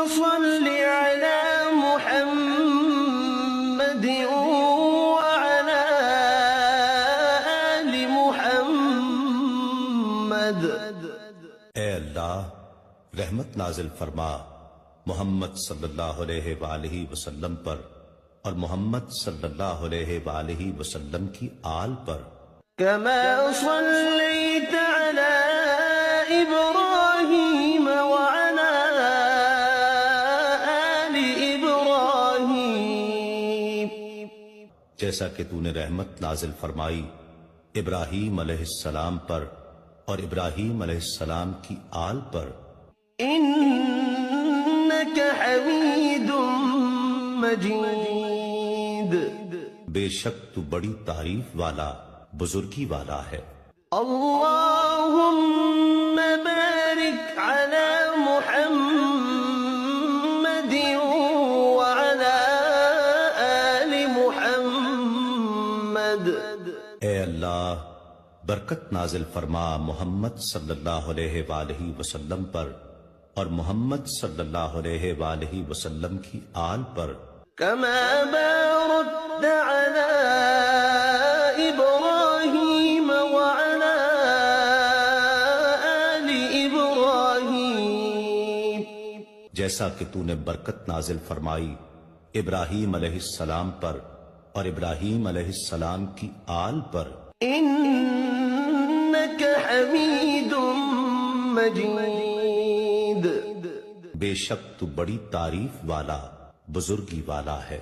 صل على محمد وعلى آل محمد۔ اے اللہ رحمت نازل فرما محمد صلی اللہ علیہ وآلہ وسلم پر اور محمد صلی اللہ علیہ وآلہ وسلم کی آل پر۔ كما صليت على إبراهيم وعلى آل إبراهيم، جیسا کہ تو نے رحمت نازل فرمائی ابراہیم علیہ السلام پر اور ابراہیم علیہ السلام کی آل پر۔ إنك حميد مجيد، بے شک تو بڑی تعریف والا بزرگی والا ہے۔ اللهم بارك على محمد وعلى آل محمد۔ اے اللہ برکت نازل فرما محمد صلی اللہ علیہ وآلہ وسلم پر اور محمد صلی اللہ علیہ وآلہ وسلم کی آل پر۔ كما باركت على إبراهيم وعلى آل إبراهيم، جیسا کہ تو نے برکت نازل فرمائی ابراہیم علیہ السلام پر اور ابراہیم علیہ السلام کی آل پر۔ إنك حميد مجيد، بے شک تو بڑی تعریف والا بزرگی والا ہے۔